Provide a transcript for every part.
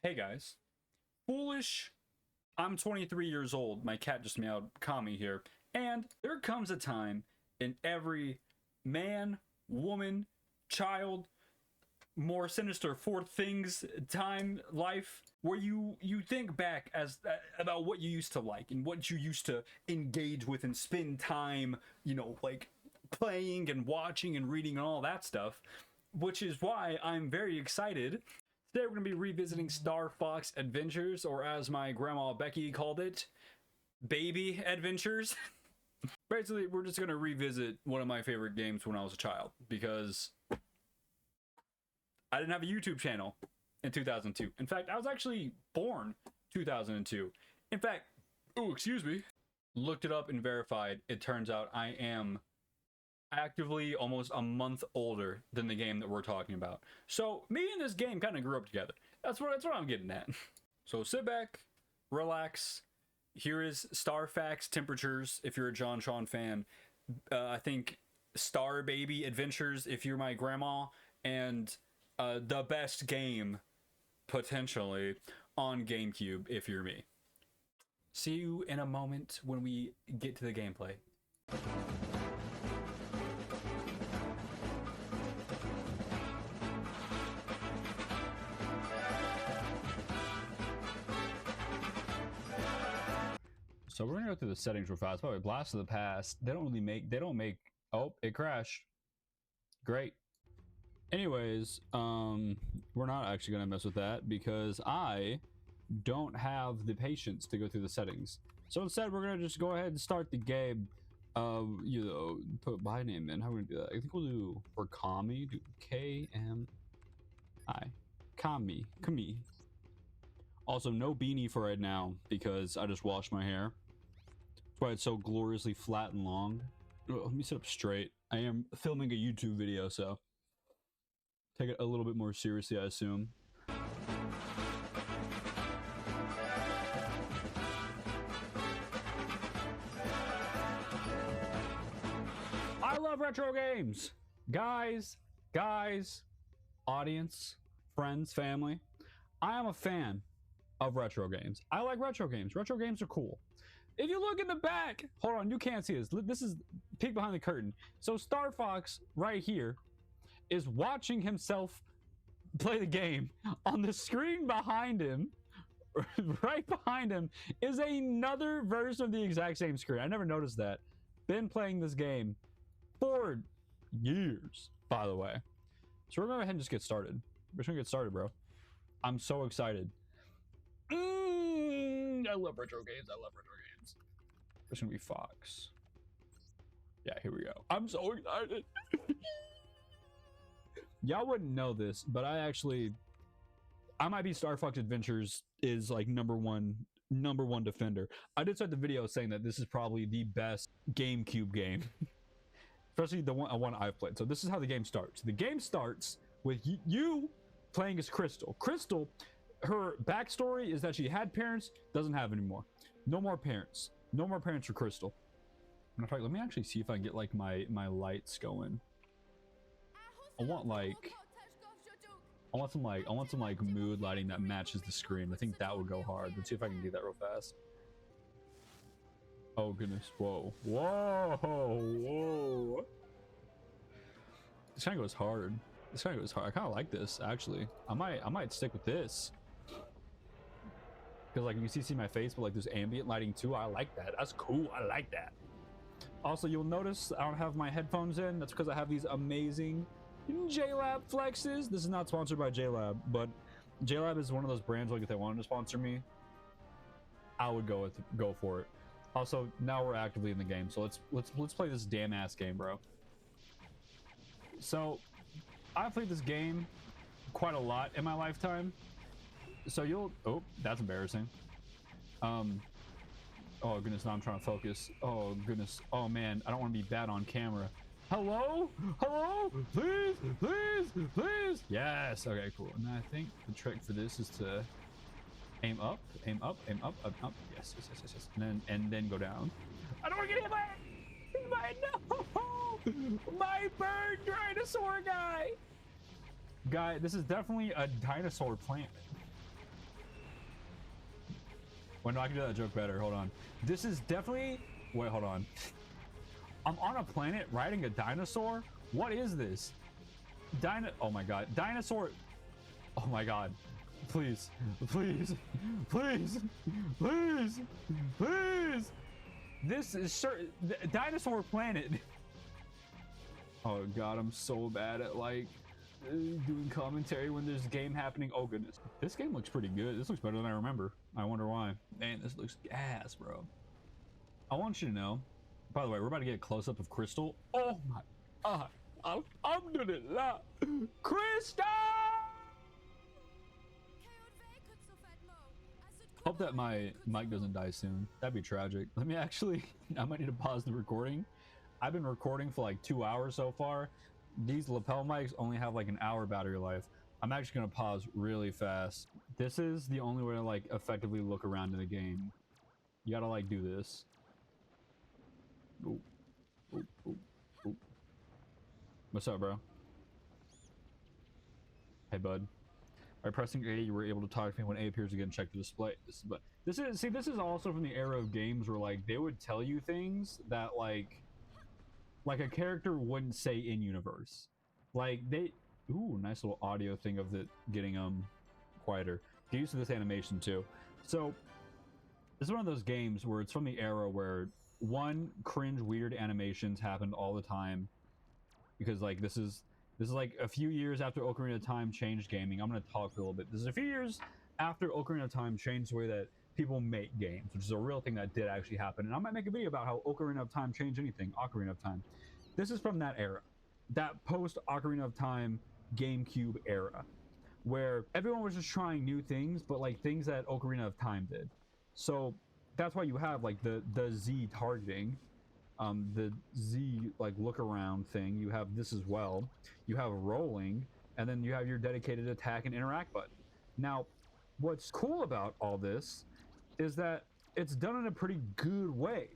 Hey guys. Foolish. I'm 23 years old. My cat just meowed. Kami here. And there comes a time in every man, woman, child, more sinister for things, time, life, where you think back as about what you used to like and what you used to engage with and spend time, like playing and watching and reading and all that stuff, which is why I'm very excited. Today we're going to be revisiting Star Fox Adventures, or as my grandma Becky called it, Baby Adventures. Basically, we're just going to revisit one of my favorite games when I was a child, because I didn't have a YouTube channel in 2002. In fact, I was actually born 2002. In fact, excuse me, looked it up and verified. It turns out I am actively almost a month older than the game that we're talking about. So me and this game kind of grew up together. That's what I'm getting at. So sit back, relax. Here is Star Fox Temperatures if you're a John Sean fan. I think Star Baby Adventures if you're my grandma, and the best game potentially on GameCube if you're me. See you in a moment when we get to the gameplay. So we're gonna go through the settings real fast. Probably Blast of the Past. They don't make. Oh, it crashed. Great. Anyways, we're not actually gonna mess with that because I don't have the patience to go through the settings. So instead, we're gonna just go ahead and start the game. Put my name in. How are we gonna do that? I think we'll do for Kami. Do K-M-I. Kami. Also, no beanie for right now because I just washed my hair. That's why it's so gloriously flat and long. Oh, let me sit up straight. I am filming a YouTube video, so take it a little bit more seriously, I assume. I love retro games! Guys, audience, friends, family. I am a fan of retro games. I like retro games. Retro games are cool. If you look in the back, hold on, you can't see this. This is peek behind the curtain. So Star Fox right here is watching himself play the game. On the screen behind him, right behind him, is another version of the exact same screen. I never noticed that. Been playing this game for years, by the way. So we're gonna go ahead and just get started. We're just gonna get started, bro. I'm so excited. I love retro games. It's gonna be Fox. Yeah, here we go. I'm so excited. Y'all wouldn't know this, but I might be Star Fox Adventures is like number one defender. I did start the video saying that this is probably the best GameCube game, especially the one I've played. So this is how the game starts. The game starts with you playing as Crystal. Crystal, her backstory is that she had parents, doesn't have anymore. No more parents for Crystal. In fact, let me actually see if I can get like my lights going. I want some mood lighting that matches the screen. I think that would go hard. Let's see if I can do that real fast. Oh goodness, whoa. This kind of goes hard. I kind of like this actually. I might stick with this. Because like you see my face, but like there's ambient lighting too. I like that. That's cool. I like that. Also, you'll notice I don't have my headphones in. That's because I have these amazing JLab flexes. This is not sponsored by JLab, but JLab is one of those brands like if they wanted to sponsor me, I would go for it. Also, now we're actively in the game, so let's play this damn ass game, bro. So I've played this game quite a lot in my lifetime. So oh, that's embarrassing. Oh goodness, now I'm trying to focus. Oh goodness. Oh man, I don't want to be bad on camera. Hello? Please. Yes. Okay, cool. And I think the trick for this is to aim up. Yes. And then go down. I don't want to get hit by no! My bird dinosaur guy! This is definitely a dinosaur plant. Wait, no, I can do that joke better. Hold on. This is definitely... Wait, hold on. I'm on a planet riding a dinosaur? What is this? Oh my god. Dinosaur... Oh my god. Please. Please. Please. Please. Please. This is sure... Dinosaur planet. Oh god, I'm so bad at like... doing commentary when there's a game happening. Oh goodness, this game looks pretty good. This looks better than I remember. I wonder why. Man, this looks gas, bro. I want you to know, by the way, we're about to get a close-up of Crystal. Oh my god, alhamdulillah, Crystal! Hope that my mic doesn't die soon. That'd be tragic. Let me actually, I might need to pause the recording. I've been recording for like 2 hours so far. These lapel mics only have like an hour battery life. I'm actually gonna pause really fast. This is the only way to like effectively look around in the game. You gotta like do this. Ooh. Ooh, ooh, ooh. What's up, bro? Hey, bud. By pressing A, you were able to talk to me when A appears again. Check the display. This is also from the era of games where like they would tell you things that like a character wouldn't say in universe. Like they... Ooh, nice little audio thing of it getting quieter. Get used to this animation too. So this is one of those games where it's from the era where one, cringe weird animations happened all the time, because like this is like a few years after Ocarina of Time changed gaming. I'm going to talk for a little bit. This is a few years after Ocarina of Time changed the way that people make games, which is a real thing that did actually happen. And I might make a video about how Ocarina of Time changed anything. Ocarina of Time. This is from that era, that post Ocarina of Time GameCube era, where everyone was just trying new things, but like things that Ocarina of Time did. So that's why you have like the Z targeting, the Z like look around thing. You have this as well. You have rolling, and then you have your dedicated attack and interact button. Now, what's cool about all this is that it's done in a pretty good way.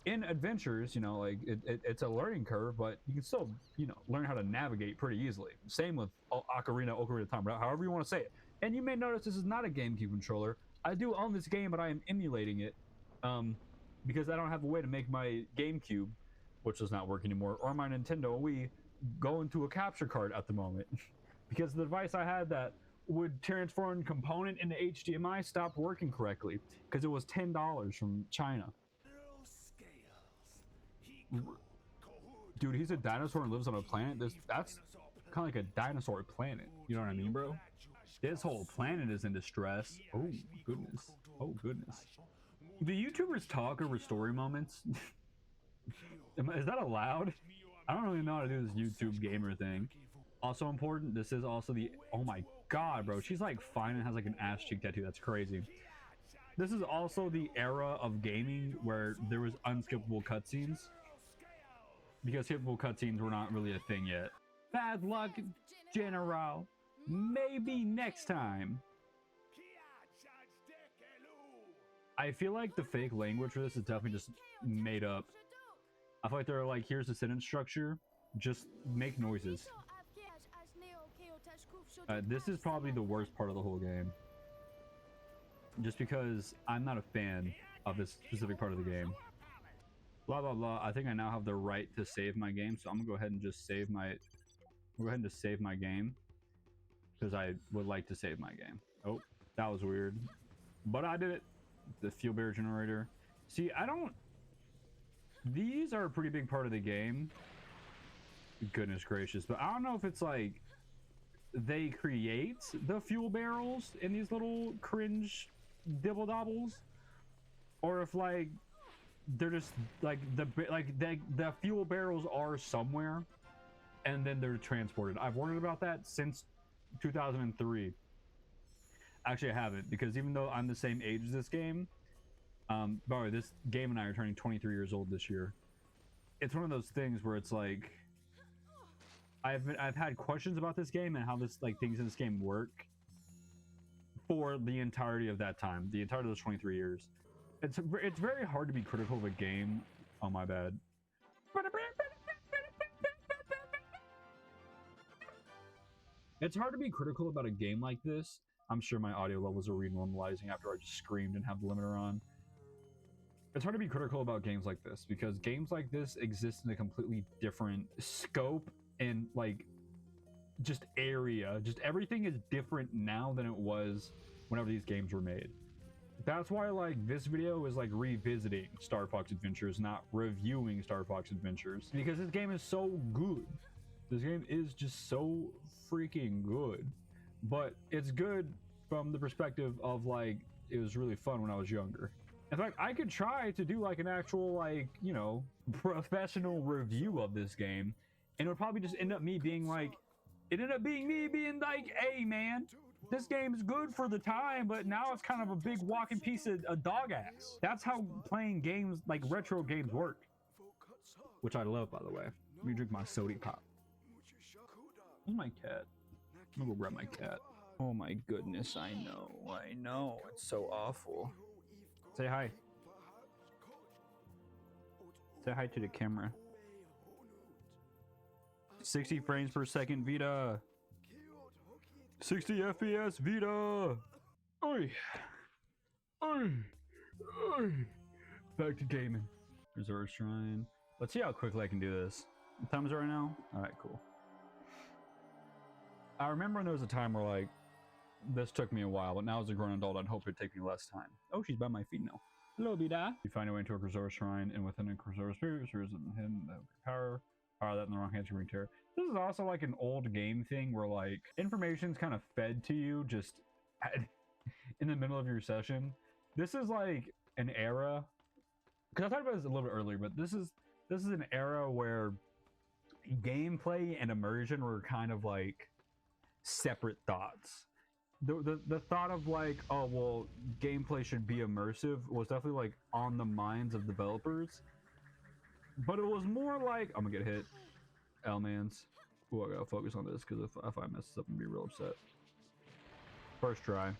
In adventures, you know, like it's a learning curve, but you can still, you know, learn how to navigate pretty easily. Same with Ocarina of Time, however you want to say it. And you may notice this is not a GameCube controller. I do own this game, but I am emulating it because I don't have a way to make my GameCube, which does not work anymore, or my Nintendo Wii go into a capture card at the moment because the device I had that would transform component into HDMI stopped working correctly because it was $10 from China. Dude, he's a dinosaur and lives on a planet. That's kind of like a dinosaur planet. You know what I mean, bro? This whole planet is in distress. Oh goodness. Oh goodness. Do YouTubers talk over story moments? Is that allowed? I don't really know how to do this YouTube gamer thing. Also important, this is also the... Oh my god, bro. She's like fine and has like an ass cheek tattoo. That's crazy. This is also the era of gaming where there was unskippable cutscenes, because skippable cutscenes were not really a thing yet. Bad luck, General. Maybe next time. I feel like the fake language for this is definitely just made up. I feel like they're like, here's the sentence structure, just make noises. This is probably the worst part of the whole game, just because I'm not a fan of this specific part of the game. Blah blah blah. I think I now have the right to save my game, so I'm gonna go ahead and just save my... Go ahead and just save my game, because I would like to save my game. Oh, that was weird, but I did it. The fuel barrier generator. See, I don't... These are a pretty big part of the game. Goodness gracious, but I don't know if it's like they create the fuel barrels in these little cringe dibble dobbles, or if like they're just like the fuel barrels are somewhere and then they're transported. I've wondered about that since 2003. Actually, I haven't, because even though I'm the same age as this game, by the way, this game and I are turning 23 years old this year. It's one of those things where it's like I've had questions about this game and how this like things in this game work for the entirety of that time, the entirety of those 23 years. It's very hard to be critical of a game. Oh my bad. It's hard to be critical about a game like this I'm sure my audio levels are re-normalizing after I just screamed and have the limiter on. It's hard to be critical about games like this because games like this exist in a completely different scope and like just area. Just everything is different now than it was whenever these games were made. That's why like this video is like revisiting Star Fox Adventures, not reviewing Star Fox Adventures, because this game is so good. This game is just so freaking good. But it's good from the perspective of like it was really fun when I was younger. In fact, I could try to do like an actual like, you know, professional review of this game, and it would probably just end up me being like, it ended up being me being like, hey man, this game is good for the time, but now it's kind of a big walking piece of dog ass. That's how playing games like retro games work, which I love, by the way. Let me drink my sody pop. Where's my cat? I'm gonna go grab my cat. Oh my goodness, I know, it's so awful. Say hi. Say hi to the camera. 60 frames per second Vita. 60 FPS Vita. Oi. Oi. Oi. Back to gaming. Reserve shrine. Let's see how quickly I can do this. What time is it right now? Alright, cool. I remember there was a time where like this took me a while, but now as a grown adult, I'd hope it'd take me less time. Oh, she's by my feet now. Hello, Vida. You find a way into a reserve shrine, and within a reserve spirit, there is a hidden power. Power that in the wrong hands, you bring terror. This is also like an old game thing where like information's kind of fed to you just in the middle of your session. This is like an era, because I talked about this a little bit earlier, but this is an era where gameplay and immersion were kind of like separate thoughts. The thought of like, oh well, gameplay should be immersive was definitely like on the minds of developers, but it was more like, I'm gonna get hit, L-mans. Oh, I gotta focus on this because if I mess this up, I'm gonna be real upset. First try.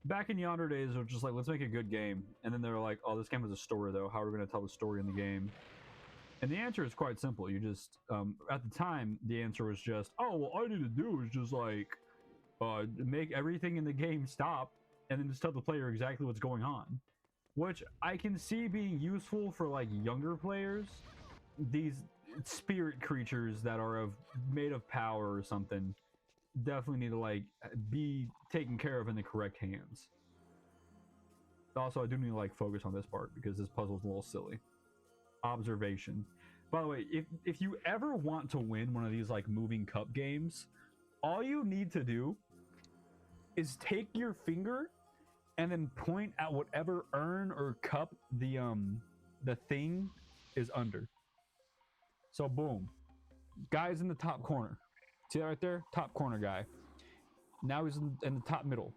Back in yonder days, it was just like, let's make a good game, and then they were like, oh, this game has a story though. How are we gonna tell the story in the game? And the answer is quite simple. You just at the time, the answer was just, oh well, all I need to do is just like make everything in the game stop and then just tell the player exactly what's going on, which I can see being useful for like younger players. These spirit creatures that are made of power or something definitely need to like be taken care of in the correct hands. Also, I do need to like focus on this part because this puzzle's a little silly. Observation. By the way, if you ever want to win one of these like moving cup games, all you need to do is take your finger and then point at whatever urn or cup the thing is under. So boom, guy's in the top corner. See that right there? Top corner guy. Now he's in the top middle,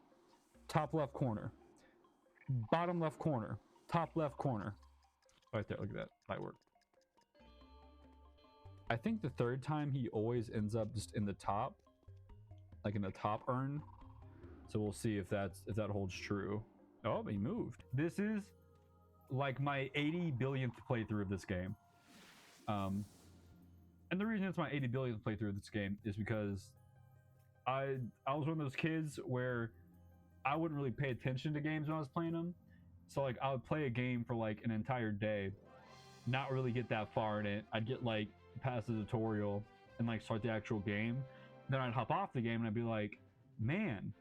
top left corner, bottom left corner, top left corner. Right there, look at that. That worked. I think the third time he always ends up just in the top, like in the top urn. So we'll see if that holds true. Oh, he moved. This is like my 80 billionth playthrough of this game. And the reason it's my 80 billionth playthrough of this game is because I was one of those kids where I wouldn't really pay attention to games when I was playing them. So like I would play a game for like an entire day, not really get that far in it. I'd get like past the tutorial and like start the actual game. Then I'd hop off the game and I'd be like, man,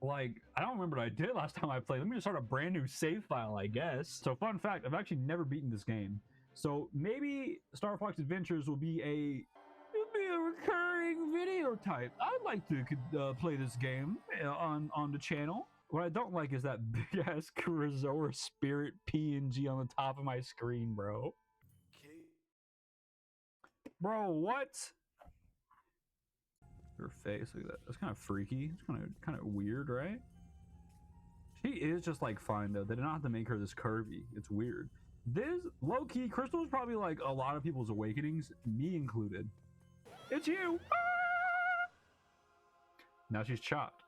like I don't remember what I did last time I played. Let me just start a brand new save file, I guess. So fun fact, I've actually never beaten this game. So maybe Star Fox Adventures will be a recurring video type. I'd like to play this game on the channel. What I don't like is that big ass Kurosawa Spirit PNG on the top of my screen, bro. Bro, what? Her face, look at that. That's kind of freaky. It's kind of weird, right? She is just like fine though. They did not have to make her this curvy. It's weird. This low-key Crystal is probably like a lot of people's awakenings, me included. It's you. Ah! Now she's chopped.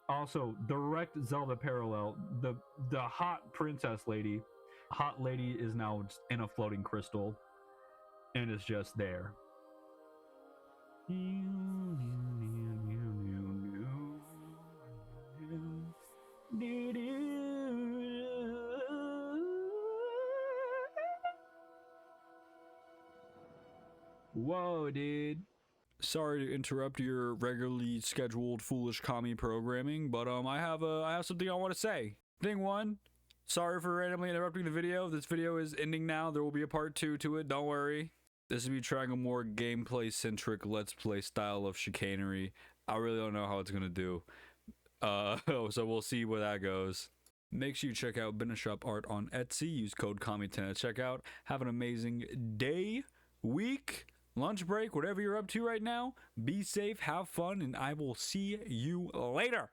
Also, direct Zelda parallel. The hot princess lady, hot lady is now just in a floating crystal, and is just there. Whoa, dude. Sorry to interrupt your regularly scheduled foolish commie programming, but I have something I want to say. Thing one, sorry for randomly interrupting the video. This video is ending now. There will be a part 2 to it. Don't worry. This will be trying a more gameplay centric let's play style of chicanery. I really don't know how it's gonna do. So we'll see where that goes. Make sure you check out Binishop Art on Etsy. Use code COMMIE10 at checkout. Have an amazing day, week, lunch break, whatever you're up to right now. Be safe, have fun, and I will see you later.